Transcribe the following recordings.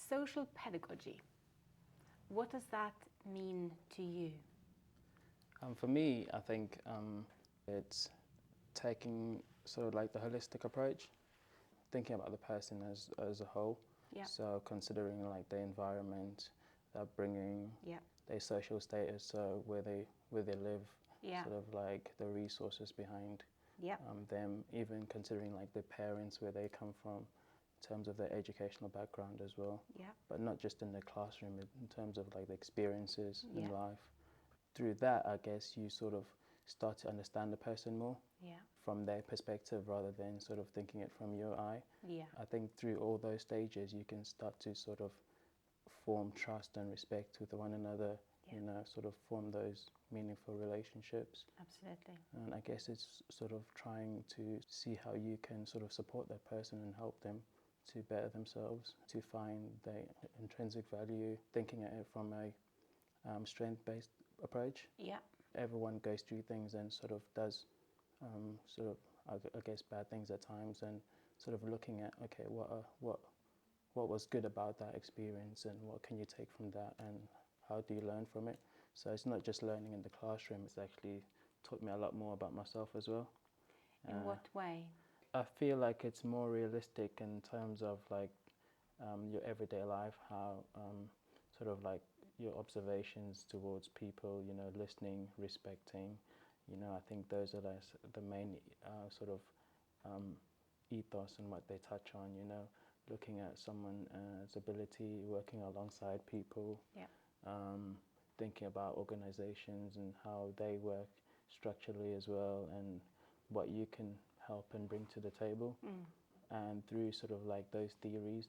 Social pedagogy. What does that mean to you? For me, I think it's taking sort of like the holistic approach, thinking about the person as a whole. Yeah. So considering like the environment, their upbringing, their social status, so where they live, sort of like the resources behind them, even considering like the parents, where they come from, in terms of their educational background as well. But not just in the classroom, in terms of like the experiences in life. Through that, I guess you sort of start to understand the person more from their perspective rather than sort of thinking it from your eye. I think through all those stages you can start to sort of form trust and respect with one another, you know, sort of form those meaningful relationships. Absolutely. And I guess it's sort of trying to see how you can sort of support that person and help them to better themselves, to find their intrinsic value, thinking at it from a strength-based approach. Everyone goes through things and sort of does I guess bad things at times, and sort of looking at, okay, what was good about that experience and what can you take from that and how do you learn from it. So it's not just learning in the classroom, it's actually taught me a lot more about myself as well. In what way? I feel like it's more realistic in terms of like your everyday life, how sort of like your observations towards people, you know, listening, respecting, you know, I think those are the main sort of ethos and what they touch on, you know, looking at someone's ability, working alongside people, thinking about organizations and how they work structurally as well, and what you can help and bring to the table. And through sort of like those theories,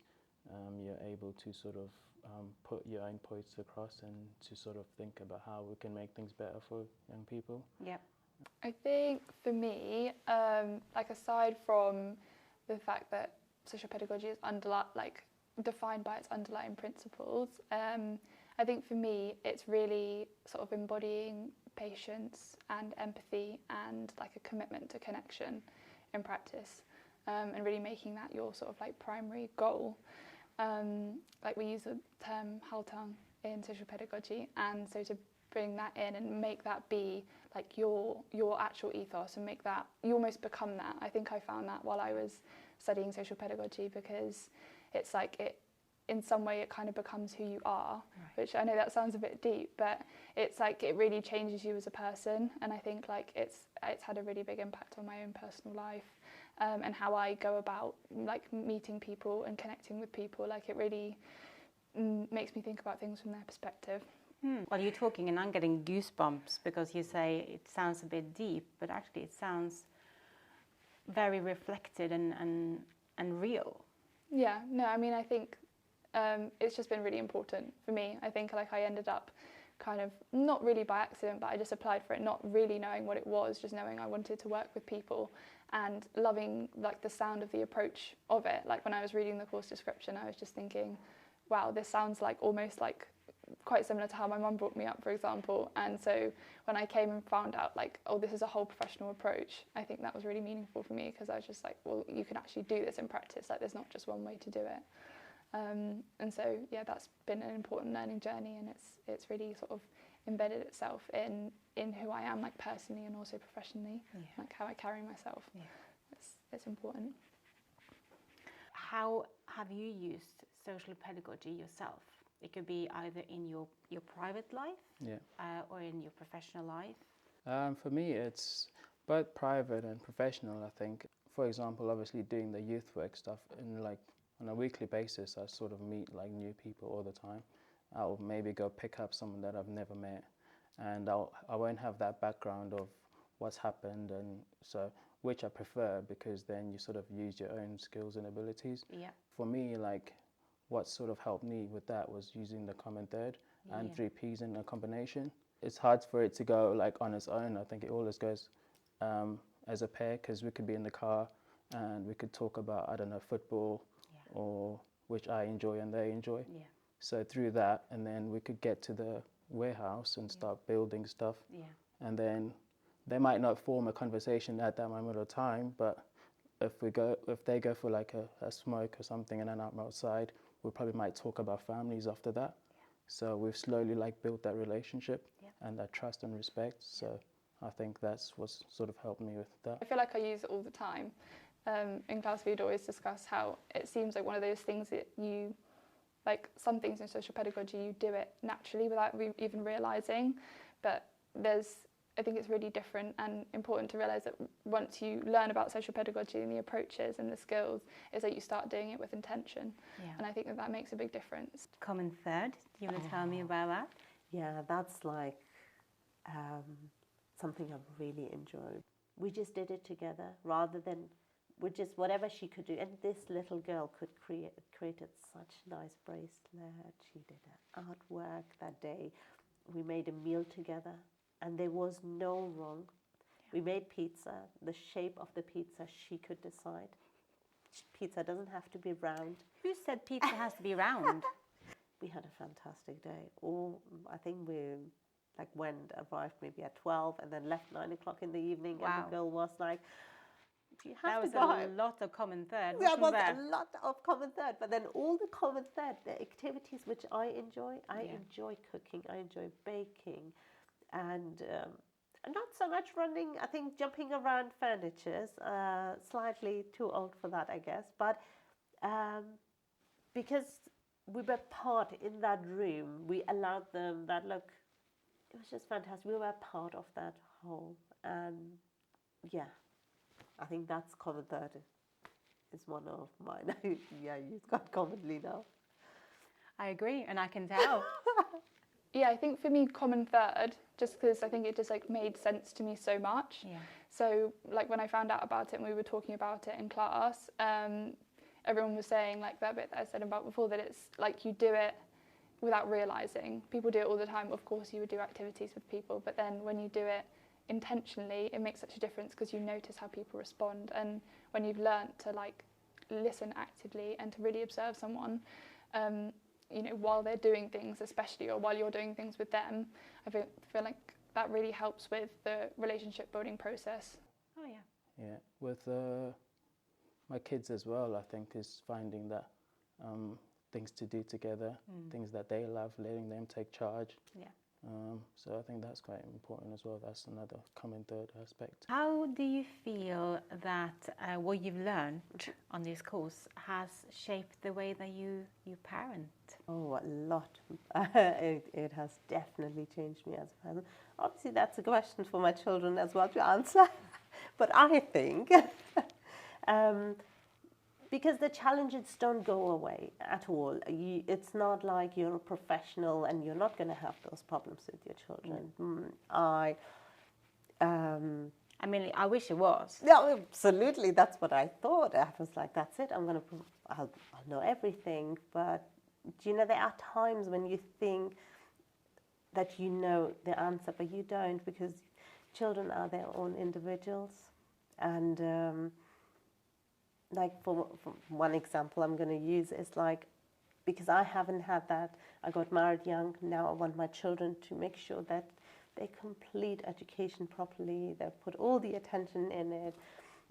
you're able to sort of put your own points across and to sort of think about how we can make things better for young people. I think for me, like aside from the fact that social pedagogy is defined by its underlying principles, I think for me it's really sort of embodying patience and empathy and like a commitment to connection in practice, and really making that your sort of like primary goal. Like we use the term haltang in social pedagogy, and so to bring that in and make that be like your actual ethos and make that, you almost become that. I think I found that while I was studying social pedagogy, because it's like it, in some way it kind of becomes who you are, which I know that sounds a bit deep, but it's like it really changes you as a person. And I think like it's had a really big impact on my own personal life, and how I go about like meeting people and connecting with people. Like it really makes me think about things from their perspective. Well, you're talking and I'm getting goosebumps because you say it sounds a bit deep, but actually it sounds very reflected and real. Yeah, no, I mean, I think it's just been really important for me. I think like I ended up kind of, not really by accident, but I just applied for it not really knowing what it was, just knowing I wanted to work with people and loving like the sound of the approach of it. Like when I was reading the course description, I was just thinking, wow, this sounds like almost like quite similar to how my mum brought me up, for example. And so when I came and found out like, oh, this is a whole professional approach, I think that was really meaningful for me, because I was just like, well, you can actually do this in practice. Like there's not just one way to do it. And so yeah, that's been an important learning journey, and it's really sort of embedded itself in who I am, like personally and also professionally, like how I carry myself. It's important. How have you used social pedagogy yourself? It could be either in your private life or in your professional life. For me, it's both private and professional, I think. For example, obviously doing the youth work stuff, in like on a weekly basis, I sort of meet like new people all the time. I'll maybe go pick up someone that I've never met, and I won't have that background of what's happened, and so, which I prefer, because then you sort of use your own skills and abilities. For me, like what sort of helped me with that was using the common third and 3 Ps in a combination. It's hard for it to go like on its own. I think it always goes as a pair, because we could be in the car and we could talk about, I don't know, football or which I enjoy and they enjoy. So through that, and then we could get to the warehouse and start building stuff. And then they might not form a conversation at that moment of time, but if they go for like a smoke or something and then I'm outside, we probably might talk about families after that. So we've slowly like built that relationship and that trust and respect. So I think that's what's sort of helped me with that. I feel like I use it all the time. In class we'd always discuss how it seems like one of those things that you, like some things in social pedagogy, you do it naturally without even realising, but I think it's really different and important to realise that once you learn about social pedagogy and the approaches and the skills, is that you start doing it with intention. And I think that makes a big difference. Common third, do you want to tell me about that? Yeah, that's like something I've really enjoyed. We just did it together rather than whatever she could do. And this little girl created such nice bracelet. She did her artwork that day. We made a meal together and there was no wrong. We made pizza. The shape of the pizza she could decide. Pizza doesn't have to be round. Who said pizza has to be round? We had a fantastic day. I think we arrived maybe at 12 and then left 9 o'clock in the evening. Wow. And the girl was like, "Do you have That to was go a home?" lot of common third. There was wasn't a there? lot of common third, but then all the common third, the activities which I enjoy. I enjoy cooking, I enjoy baking, and not so much running. I think jumping around furniture's slightly too old for that, I guess. But because we were part in that room, we allowed them that look. It was just fantastic. We were part of that whole, and I think that's common third is one of mine. Used quite commonly now. I agree, and I can tell. Yeah, I think for me, common third, just because I think it just like made sense to me so much. Yeah. So like when I found out about it and we were talking about it in class, everyone was saying like that bit that I said about before, that it's like you do it without realising. People do it all the time. Of course, you would do activities with people, but then when you do it intentionally, it makes such a difference because you notice how people respond. And when you've learnt to like listen actively and to really observe someone, while they're doing things, especially, or while you're doing things with them, I feel like that really helps with the relationship building process. Oh yeah. Yeah, with my kids as well, I think is finding that things to do together, things that they love, letting them take charge. Yeah. So I think that's quite important as well. That's another common third aspect. How do you feel that what you've learned on this course has shaped the way that you parent? Oh, a lot. It has definitely changed me as a person. Obviously, that's a question for my children as well to answer. But I think, because the challenges don't go away at all. It's not like you're a professional and you're not going to have those problems with your children. I mean, I wish it was. Yeah, absolutely. That's what I thought. I was like, that's it. I'll know everything. But there are times when you think that you know the answer, but you don't, because children are their own individuals. And like for one example I'm going to use is like, because I haven't had that, I got married young, now I want my children to make sure that they complete education properly, they put all the attention in it.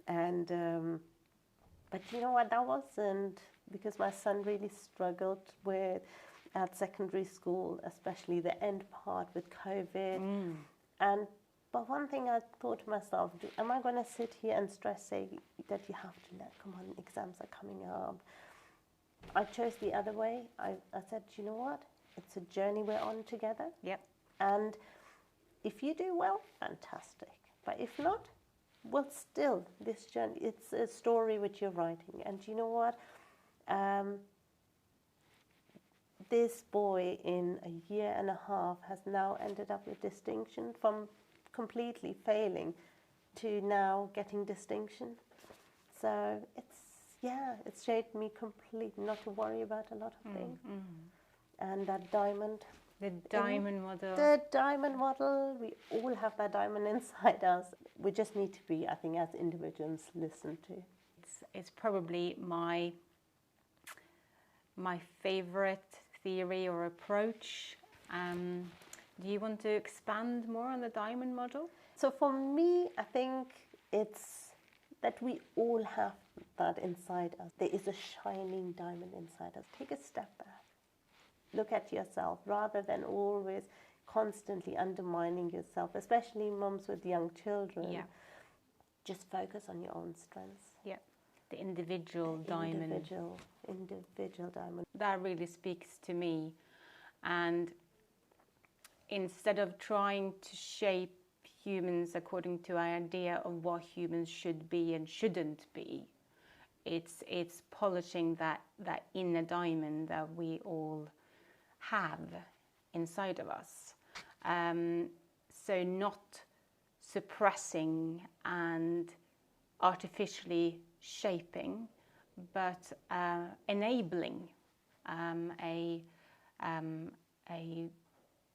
And but you know what, that wasn't, because my son really struggled with at secondary school, especially the end part with COVID. But one thing I thought to myself, am I going to sit here and stress, say that you have to come on, exams are coming up? I chose the other way. I said, you know what? It's a journey we're on together. Yep. And if you do well, fantastic. But if not, well, still, this journey, it's a story which you're writing. And you know what? This boy in a year and a half has now ended up with distinction, from completely failing to now getting distinction. So it's shaped me completely not to worry about a lot of things. And that diamond. The diamond model. The diamond model, we all have that diamond inside us. We just need to be, I think, as individuals, listened to. It's probably my favourite theory or approach. Do you want to expand more on the diamond model? So for me, I think it's that we all have that inside us. There is a shining diamond inside us. Take a step back. Look at yourself rather than always constantly undermining yourself, especially mums with young children. Yeah. Just focus on your own strengths. Yeah. The individual diamond. Individual diamond. That really speaks to me. And instead of trying to shape humans according to an idea of what humans should be and shouldn't be, it's polishing that inner diamond that we all have inside of us. So not suppressing and artificially shaping, but enabling a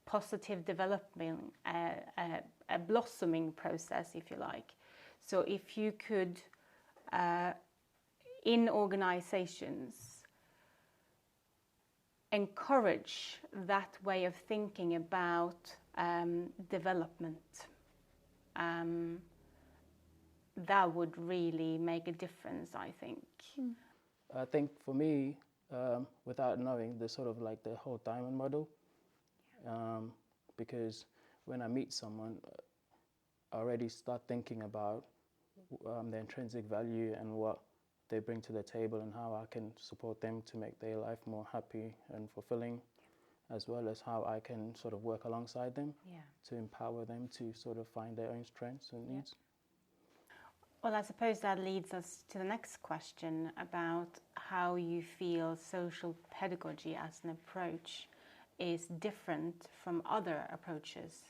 positive development, a blossoming process, if you like. So if you could, in organizations, encourage that way of thinking about development, that would really make a difference, I think. I think for me, without knowing, the sort of like the whole diamond model, because when I meet someone, I already start thinking about their intrinsic value and what they bring to the table and how I can support them to make their life more happy and fulfilling, as well as how I can sort of work alongside them to empower them to sort of find their own strengths and needs. Well, I suppose that leads us to the next question about how you feel social pedagogy as an approach is different from other approaches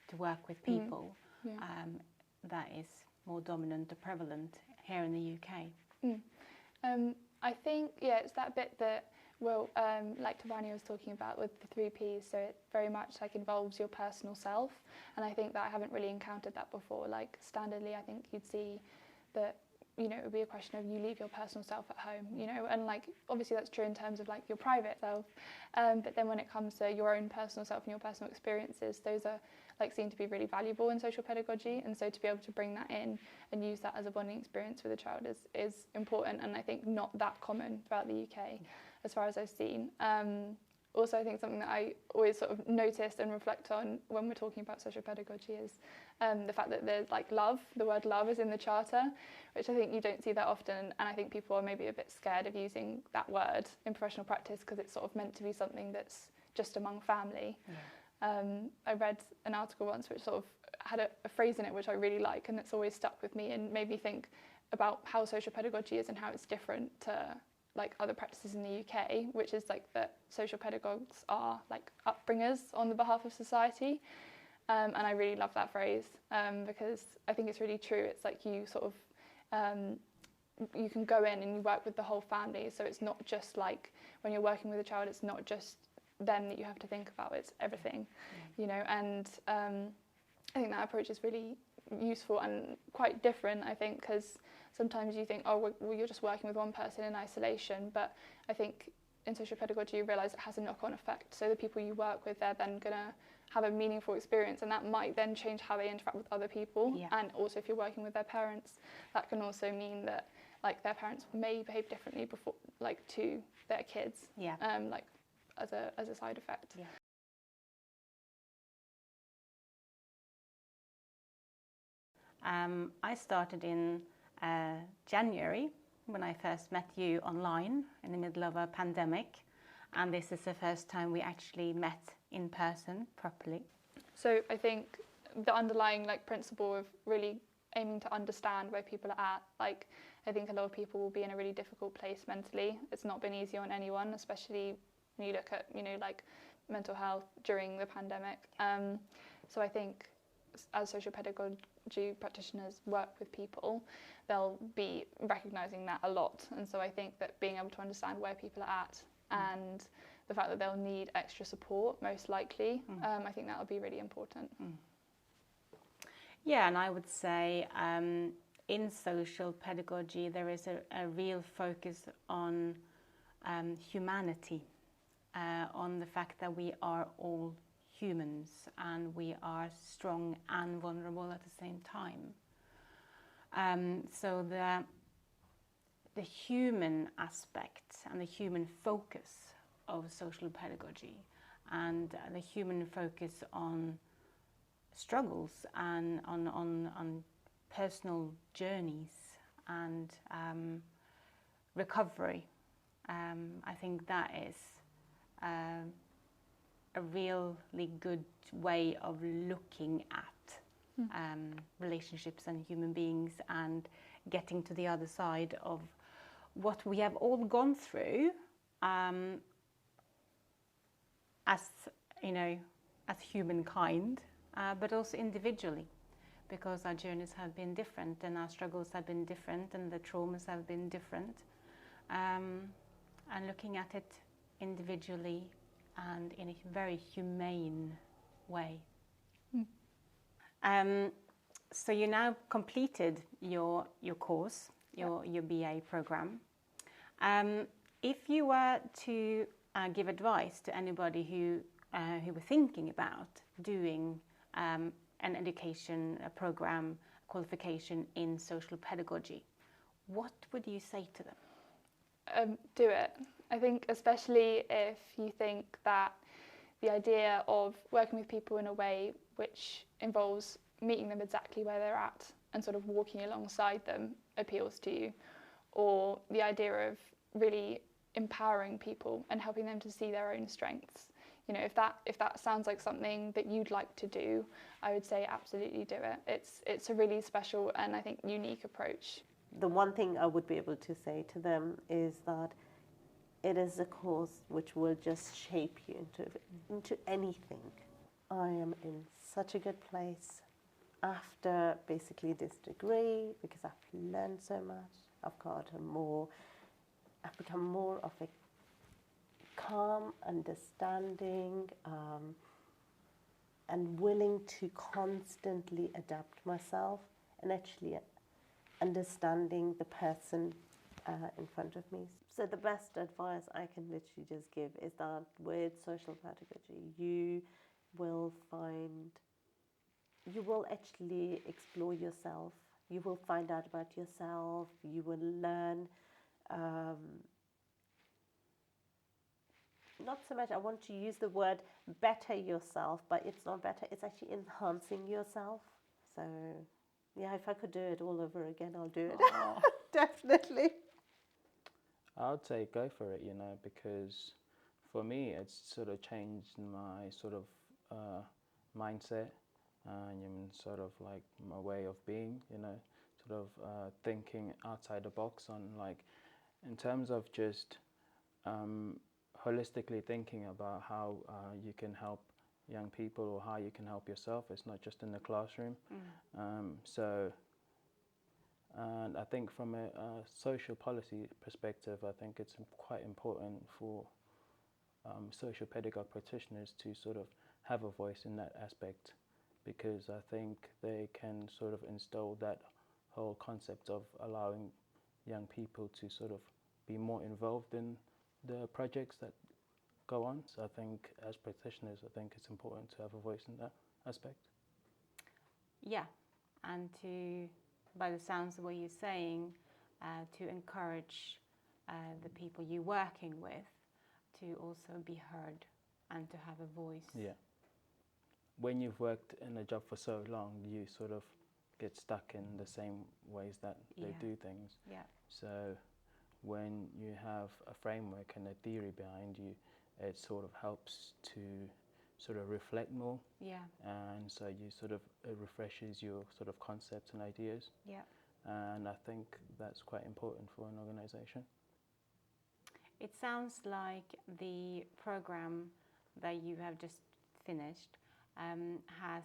to work with people that is more dominant or prevalent here in the UK. I think, it's that bit that, well, like Tabani was talking about with the 3 Ps, so it very much like involves your personal self, and I think that I haven't really encountered that before. Like standardly, I think you'd see that, you know, it would be a question of you leave your personal self at home, you know, and like obviously that's true in terms of like your private self, but then when it comes to your own personal self and your personal experiences, those are like seen to be really valuable in social pedagogy, and so to be able to bring that in and use that as a bonding experience with a child is important, and I think not that common throughout the UK as far as I've seen. Also, I think something that I always sort of notice and reflect on when we're talking about social pedagogy is the fact that there's like love, the word love is in the charter, which I think you don't see that often, and I think people are maybe a bit scared of using that word in professional practice because it's sort of meant to be something that's just among family. I read an article once which sort of had a phrase in it which I really like, and it's always stuck with me and made me think about how social pedagogy is and how it's different to like other practices in the UK, which is like that social pedagogues are like upbringers on the behalf of society, and I really love that phrase because I think it's really true. It's like you sort of you can go in and you work with the whole family, so it's not just like when you're working with a child, it's not just them that you have to think about, it's everything, you know, and I think that approach is really useful and quite different, I think, because sometimes you think, oh, well, you're just working with one person in isolation, but I think in social pedagogy you realise it has a knock-on effect, so the people you work with, they're then going to have a meaningful experience, and that might then change how they interact with other people, and also if you're working with their parents, that can also mean that like their parents may behave differently before, like to their kids, like as a side effect. I started in January when I first met you online in the middle of a pandemic, and this is the first time we actually met in person properly. So I think the underlying like principle of really aiming to understand where people are at, like I think a lot of people will be in a really difficult place mentally. It's not been easy on anyone, especially when you look at, you know, like mental health during the pandemic. So I think as social pedagogy practitioners work with people, they'll be recognising that a lot. And so I think that being able to understand where people are at and the fact that they'll need extra support, most likely, I think that'll be really important. Yeah, and I would say in social pedagogy there is a real focus on humanity, on the fact that we are all humans and we are strong and vulnerable at the same time. So the human aspect and the human focus of social pedagogy, and the human focus on struggles and on personal journeys and recovery. I think that is a really good way of looking at relationships and human beings, and getting to the other side of what we have all gone through, as you know, as humankind, but also individually, because our journeys have been different and our struggles have been different and the traumas have been different, and looking at it individually and in a very humane way. So you now completed your course, your BA program. If you were to give advice to anybody who were thinking about doing an education, a program, qualification in social pedagogy, what would you say to them? Do it. I think especially if you think that the idea of working with people in a way which involves meeting them exactly where they're at and sort of walking alongside them appeals to you, or the idea of really empowering people and helping them to see their own strengths. You know, if that sounds like something that you'd like to do, I would say absolutely do it. It's a really special and I think unique approach. The one thing I would be able to say to them is that it is a course which will just shape you into anything. I am in such a good place after basically this degree, because I've learned so much. I've become more of a calm, understanding, and willing to constantly adapt myself, and actually understanding the person in front of me. So the best advice I can literally just give is that with social pedagogy, you will actually explore yourself. You will find out about yourself. You will learn. Not so much, I want to use the word better yourself, but it's not better, it's actually enhancing yourself. So, yeah, if I could do it all over again, I'll do it. Definitely. I would say go for it, because for me it's sort of changed my sort of mindset and sort of like my way of being, sort of thinking outside the box on like in terms of just holistically thinking about how you can help young people or how you can help yourself. It's not just in the classroom. And I think from a social policy perspective, I think it's quite important for social pedagogue practitioners to sort of have a voice in that aspect, because I think they can sort of instill that whole concept of allowing young people to sort of be more involved in the projects that go on. So I think as practitioners, I think it's important to have a voice in that aspect. Yeah, and to, by the sounds of what you're saying, to encourage the people you're working with to also be heard and to have a voice. Yeah. When you've worked in a job for so long, you sort of get stuck in the same ways that they do things. Yeah. So when you have a framework and a theory behind you, it sort of helps to sort of reflect more. Yeah. And so you sort of, it refreshes your sort of concepts and ideas. Yeah. And I think that's quite important for an organisation. It sounds like the program that you have just finished has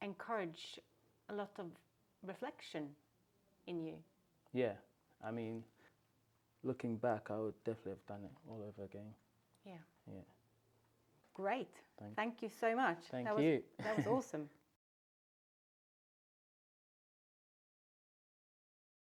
encouraged a lot of reflection in you. Yeah, I mean, looking back, I would definitely have done it all over again. Yeah. Yeah. Great. Thank you so much. Thank you. That was awesome.